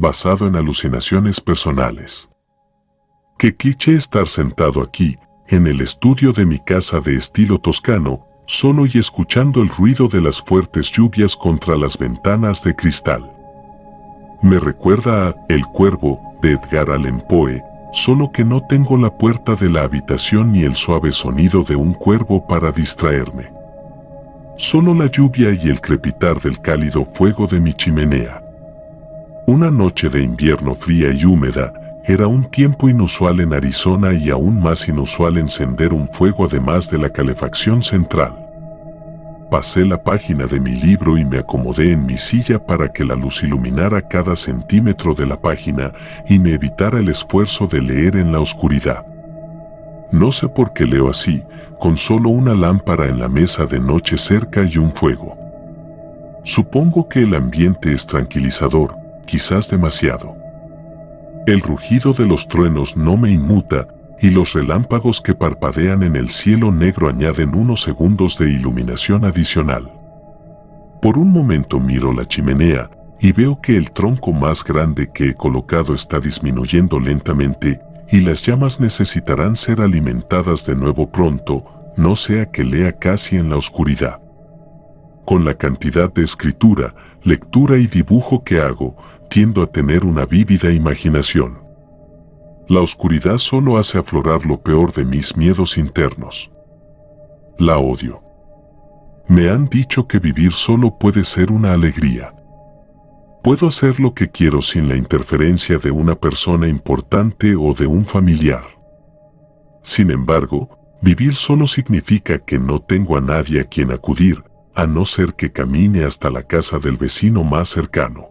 basado en alucinaciones personales. Qué cliché estar sentado aquí, en el estudio de mi casa de estilo toscano, solo y escuchando el ruido de las fuertes lluvias contra las ventanas de cristal. Me recuerda a El Cuervo, de Edgar Allan Poe, solo que no tengo la puerta de la habitación ni el suave sonido de un cuervo para distraerme. Solo la lluvia y el crepitar del cálido fuego de mi chimenea. Una noche de invierno fría y húmeda, era un tiempo inusual en Arizona y aún más inusual encender un fuego además de la calefacción central. Pasé la página de mi libro y me acomodé en mi silla para que la luz iluminara cada centímetro de la página y me evitara el esfuerzo de leer en la oscuridad. No sé por qué leo así, con solo una lámpara en la mesa de noche cerca y un fuego. Supongo que el ambiente es tranquilizador, quizás demasiado. El rugido de los truenos no me inmuta, y los relámpagos que parpadean en el cielo negro añaden unos segundos de iluminación adicional. Por un momento miro la chimenea y veo que el tronco más grande que he colocado está disminuyendo lentamente y las llamas necesitarán ser alimentadas de nuevo pronto, no sea que lea casi en la oscuridad. Con la cantidad de escritura, lectura y dibujo que hago, tiendo a tener una vívida imaginación. La oscuridad solo hace aflorar lo peor de mis miedos internos. La odio. Me han dicho que vivir solo puede ser una alegría. Puedo hacer lo que quiero sin la interferencia de una persona importante o de un familiar. Sin embargo, vivir solo significa que no tengo a nadie a quien acudir, a no ser que camine hasta la casa del vecino más cercano.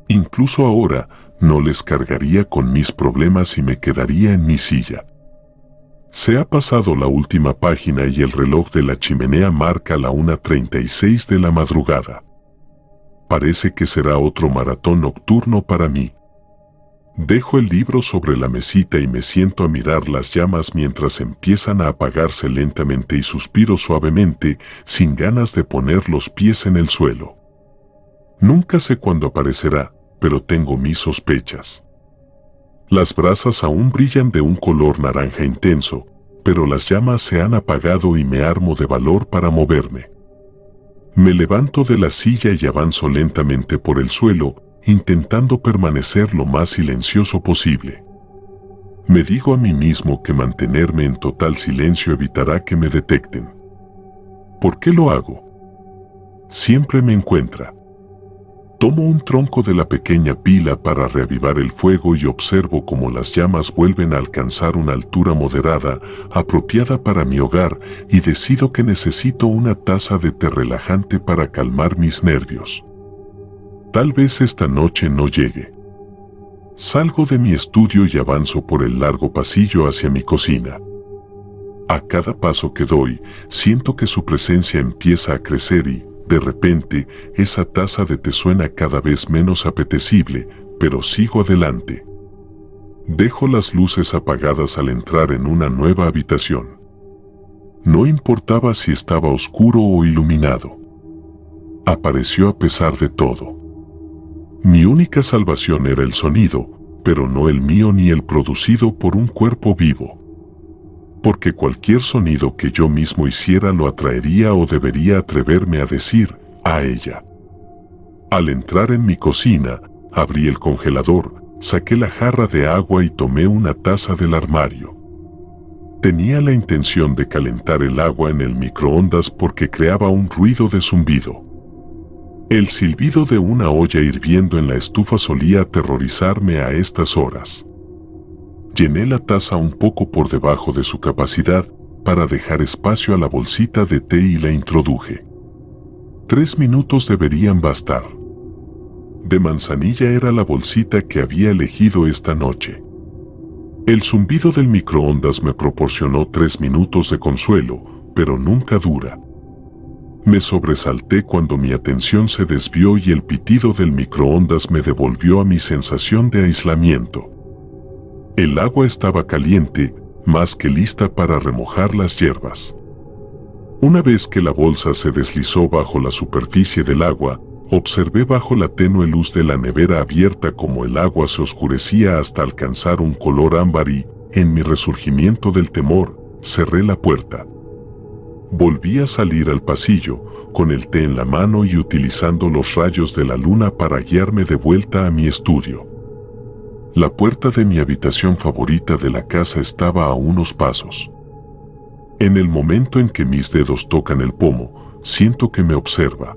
Incluso ahora, no les cargaría con mis problemas y me quedaría en mi silla. Se ha pasado la última página y el reloj de la chimenea marca la 1:36 de la madrugada. Parece que será otro maratón nocturno para mí. Dejo el libro sobre la mesita y me siento a mirar las llamas mientras empiezan a apagarse lentamente y suspiro suavemente, sin ganas de poner los pies en el suelo. Nunca sé cuándo aparecerá, pero tengo mis sospechas. Las brasas aún brillan de un color naranja intenso, pero las llamas se han apagado y me armo de valor para moverme. Me levanto de la silla y avanzo lentamente por el suelo, intentando permanecer lo más silencioso posible. Me digo a mí mismo que mantenerme en total silencio evitará que me detecten. ¿Por qué lo hago? Siempre me encuentra. Tomo un tronco de la pequeña pila para reavivar el fuego y observo cómo las llamas vuelven a alcanzar una altura moderada, apropiada para mi hogar, y decido que necesito una taza de té relajante para calmar mis nervios. Tal vez esta noche no llegue. Salgo de mi estudio y avanzo por el largo pasillo hacia mi cocina. A cada paso que doy, siento que su presencia empieza a crecer y, de repente, esa taza de té suena cada vez menos apetecible, pero sigo adelante. Dejo las luces apagadas al entrar en una nueva habitación. No importaba si estaba oscuro o iluminado. Apareció a pesar de todo. Mi única salvación era el sonido, pero no el mío ni el producido por un cuerpo vivo. Porque cualquier sonido que yo mismo hiciera lo atraería o debería atreverme a decir, a ella. Al entrar en mi cocina, abrí el congelador, saqué la jarra de agua y tomé una taza del armario. Tenía la intención de calentar el agua en el microondas porque creaba un ruido de zumbido. El silbido de una olla hirviendo en la estufa solía aterrorizarme a estas horas. Llené la taza un poco por debajo de su capacidad para dejar espacio a la bolsita de té y la introduje. 3 minutos deberían bastar. De manzanilla era la bolsita que había elegido esta noche. El zumbido del microondas me proporcionó 3 minutos de consuelo, pero nunca dura. Me sobresalté cuando mi atención se desvió y el pitido del microondas me devolvió a mi sensación de aislamiento. El agua estaba caliente, más que lista para remojar las hierbas. Una vez que la bolsa se deslizó bajo la superficie del agua, Observé bajo la tenue luz de la nevera abierta cómo el agua se oscurecía hasta alcanzar un color ámbar y, en mi resurgimiento del temor, cerré la puerta. Volví a salir al pasillo, con el té en la mano y utilizando los rayos de la luna para guiarme de vuelta a mi estudio. La puerta de mi habitación favorita de la casa estaba a unos pasos. En el momento en que mis dedos tocan el pomo, siento que me observa.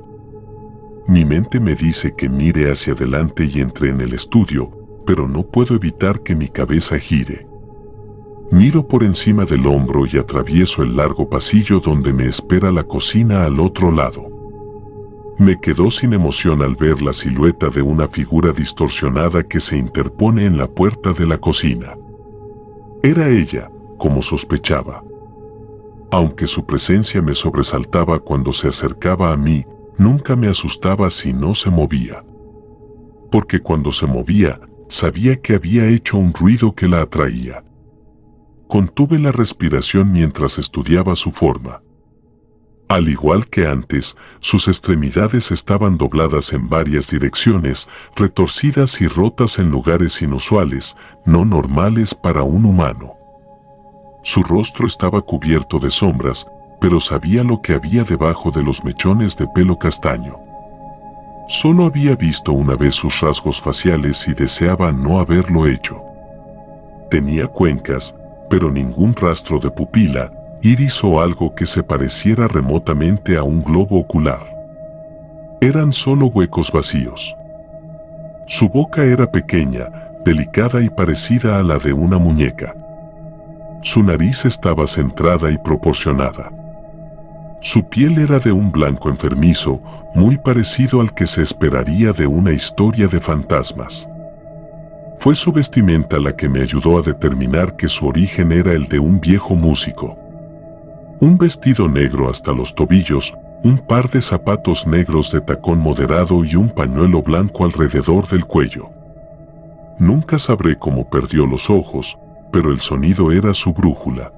Mi mente me dice que mire hacia adelante y entre en el estudio, pero no puedo evitar que mi cabeza gire. Miro por encima del hombro y atravieso el largo pasillo donde me espera la cocina al otro lado. Me quedo sin emoción al ver la silueta de una figura distorsionada que se interpone en la puerta de la cocina. Era ella, como sospechaba. Aunque su presencia me sobresaltaba cuando se acercaba a mí, nunca me asustaba si no se movía. Porque cuando se movía, sabía que había hecho un ruido que la atraía. Contuve la respiración mientras estudiaba su forma. Al igual que antes, sus extremidades estaban dobladas en varias direcciones, retorcidas y rotas en lugares inusuales, no normales para un humano. Su rostro estaba cubierto de sombras, pero sabía lo que había debajo de los mechones de pelo castaño. Solo había visto una vez sus rasgos faciales y deseaba no haberlo hecho. Tenía cuencas, pero ningún rastro de pupila, iris o algo que se pareciera remotamente a un globo ocular. Eran solo huecos vacíos. Su boca era pequeña, delicada y parecida a la de una muñeca. Su nariz estaba centrada y proporcionada. Su piel era de un blanco enfermizo, muy parecido al que se esperaría de una historia de fantasmas. Fue su vestimenta la que me ayudó a determinar que su origen era el de un viejo músico. Un vestido negro hasta los tobillos, un par de zapatos negros de tacón moderado y un pañuelo blanco alrededor del cuello. Nunca sabré cómo perdió los ojos, pero el sonido era su brújula.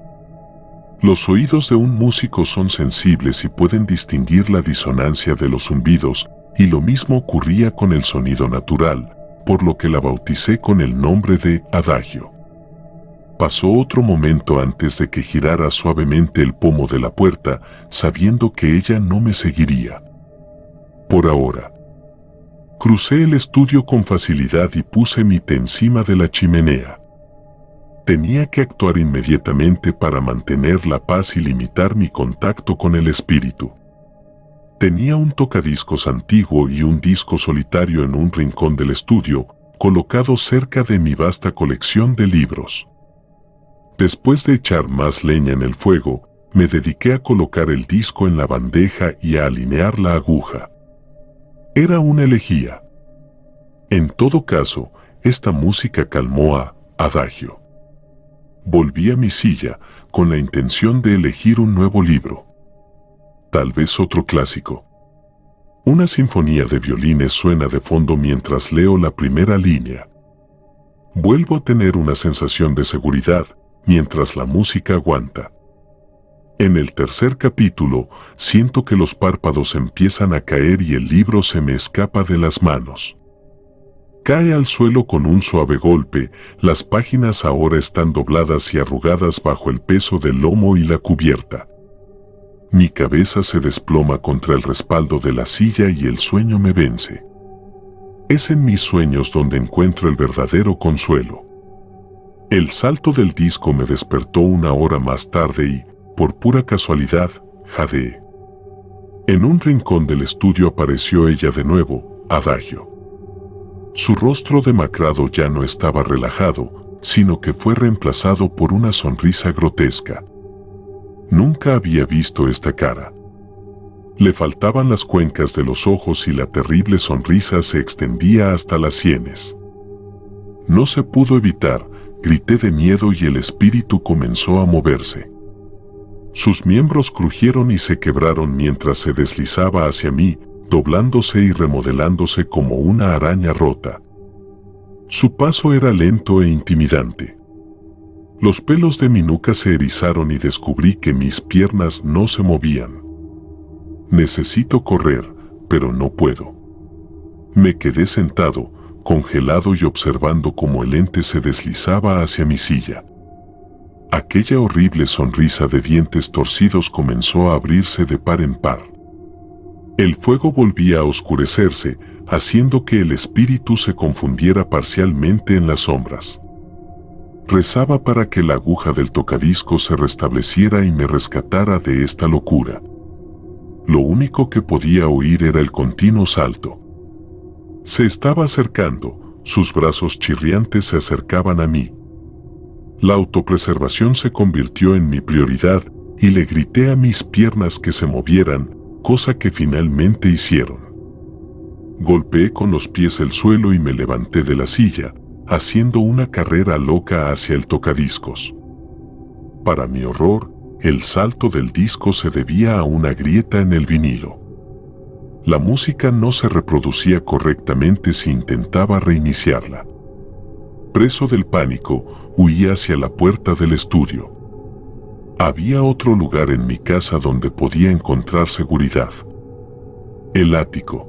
Los oídos de un músico son sensibles y pueden distinguir la disonancia de los zumbidos, y lo mismo ocurría con el sonido natural, por lo que la bauticé con el nombre de Adagio. Pasó otro momento antes de que girara suavemente el pomo de la puerta, sabiendo que ella no me seguiría. Por ahora. Crucé el estudio con facilidad y puse mi té encima de la chimenea. Tenía que actuar inmediatamente para mantener la paz y limitar mi contacto con el espíritu. Tenía un tocadiscos antiguo y un disco solitario en un rincón del estudio, colocado cerca de mi vasta colección de libros. Después de echar más leña en el fuego, me dediqué a colocar el disco en la bandeja y a alinear la aguja. Era una elegía. En todo caso, esta música calmó a Adagio. Volví a mi silla, con la intención de elegir un nuevo libro. Tal vez otro clásico. Una sinfonía de violines suena de fondo mientras leo la primera línea. Vuelvo a tener una sensación de seguridad, mientras la música aguanta. En el tercer capítulo, siento que los párpados empiezan a caer y el libro se me escapa de las manos. Cae al suelo con un suave golpe, las páginas ahora están dobladas y arrugadas bajo el peso del lomo y la cubierta. Mi cabeza se desploma contra el respaldo de la silla y el sueño me vence. Es en mis sueños donde encuentro el verdadero consuelo. El salto del disco me despertó una hora más tarde y, por pura casualidad, jadeé. En un rincón del estudio apareció ella de nuevo, Adagio. Su rostro demacrado ya no estaba relajado, sino que fue reemplazado por una sonrisa grotesca. Nunca había visto esta cara. Le faltaban las cuencas de los ojos y la terrible sonrisa se extendía hasta las sienes. No se pudo evitar, grité de miedo y el espíritu comenzó a moverse. Sus miembros crujieron y se quebraron mientras se deslizaba hacia mí, doblándose y remodelándose como una araña rota. Su paso era lento e intimidante. Los pelos de mi nuca se erizaron y descubrí que mis piernas no se movían. Necesito correr, pero no puedo. Me quedé sentado, congelado y observando cómo el ente se deslizaba hacia mi silla. Aquella horrible sonrisa de dientes torcidos comenzó a abrirse de par en par. El fuego volvía a oscurecerse, haciendo que el espíritu se confundiera parcialmente en las sombras. Rezaba para que la aguja del tocadiscos se restableciera y me rescatara de esta locura. Lo único que podía oír era el continuo salto. Se estaba acercando, sus brazos chirriantes se acercaban a mí. La autopreservación se convirtió en mi prioridad y le grité a mis piernas que se movieran, cosa que finalmente hicieron. Golpeé con los pies el suelo y me levanté de la silla, haciendo una carrera loca hacia el tocadiscos. Para mi horror, el salto del disco se debía a una grieta en el vinilo. La música no se reproducía correctamente si intentaba reiniciarla. Preso del pánico, huí hacia la puerta del estudio. Había otro lugar en mi casa donde podía encontrar seguridad. El ático.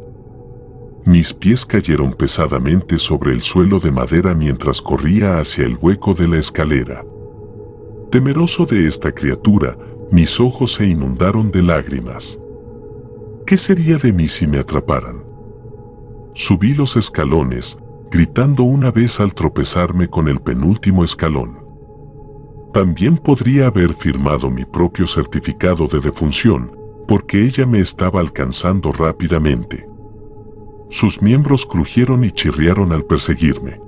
Mis pies cayeron pesadamente sobre el suelo de madera mientras corría hacia el hueco de la escalera. Temeroso de esta criatura, mis ojos se inundaron de lágrimas. ¿Qué sería de mí si me atraparan? Subí los escalones, gritando una vez al tropezarme con el penúltimo escalón. También podría haber firmado mi propio certificado de defunción, porque ella me estaba alcanzando rápidamente. Sus miembros crujieron y chirriaron al perseguirme.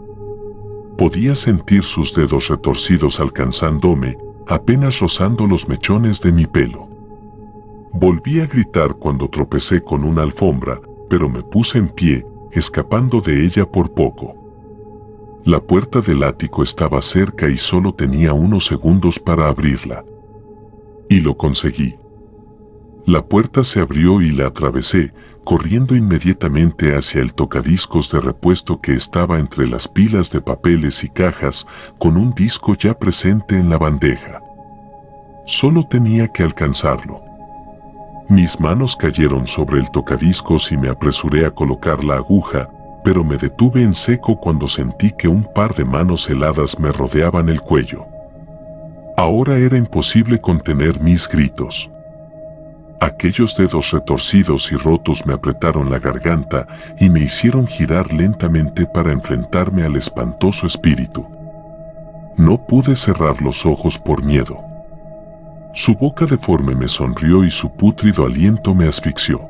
Podía sentir sus dedos retorcidos alcanzándome, apenas rozando los mechones de mi pelo. Volví a gritar cuando tropecé con una alfombra, pero me puse en pie, escapando de ella por poco. La puerta del ático estaba cerca y solo tenía unos segundos para abrirla. Y lo conseguí. La puerta se abrió y la atravesé, corriendo inmediatamente hacia el tocadiscos de repuesto que estaba entre las pilas de papeles y cajas, con un disco ya presente en la bandeja. Solo tenía que alcanzarlo. Mis manos cayeron sobre el tocadiscos y me apresuré a colocar la aguja, pero me detuve en seco cuando sentí que un par de manos heladas me rodeaban el cuello. Ahora era imposible contener mis gritos. Aquellos dedos retorcidos y rotos me apretaron la garganta y me hicieron girar lentamente para enfrentarme al espantoso espíritu. No pude cerrar los ojos por miedo. Su boca deforme me sonrió y su pútrido aliento me asfixió.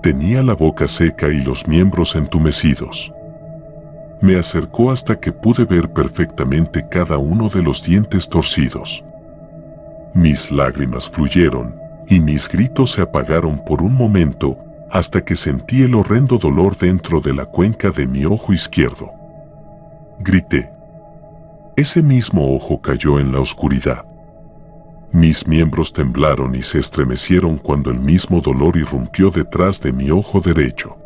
Tenía la boca seca y los miembros entumecidos. Me acercó hasta que pude ver perfectamente cada uno de los dientes torcidos. Mis lágrimas fluyeron y mis gritos se apagaron por un momento hasta que sentí el horrendo dolor dentro de la cuenca de mi ojo izquierdo. Grité. Ese mismo ojo cayó en la oscuridad. Mis miembros temblaron y se estremecieron cuando el mismo dolor irrumpió detrás de mi ojo derecho.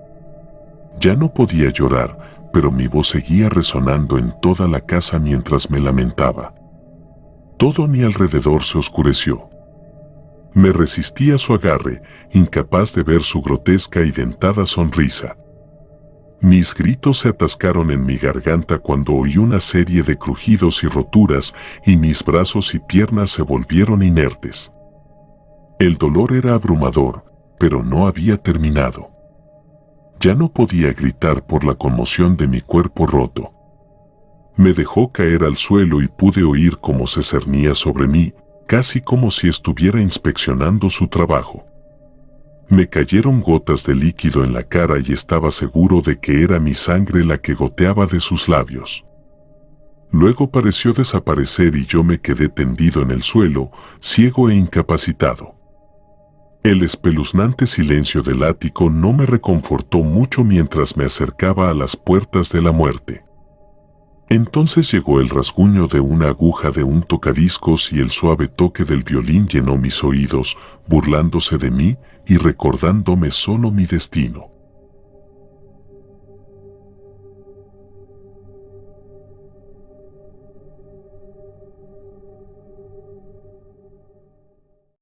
Ya no podía llorar, pero mi voz seguía resonando en toda la casa mientras me lamentaba. Todo a mi alrededor se oscureció. Me resistí a su agarre, incapaz de ver su grotesca y dentada sonrisa. Mis gritos se atascaron en mi garganta cuando oí una serie de crujidos y roturas y mis brazos y piernas se volvieron inertes. El dolor era abrumador, pero no había terminado. Ya no podía gritar por la conmoción de mi cuerpo roto. Me dejó caer al suelo y pude oír cómo se cernía sobre mí, casi como si estuviera inspeccionando su trabajo. Me cayeron gotas de líquido en la cara y estaba seguro de que era mi sangre la que goteaba de sus labios. Luego pareció desaparecer y yo me quedé tendido en el suelo, ciego e incapacitado. El espeluznante silencio del ático no me reconfortó mucho mientras me acercaba a las puertas de la muerte. Entonces llegó el rasguño de una aguja de un tocadiscos y el suave toque del violín llenó mis oídos, burlándose de mí y recordándome solo mi destino.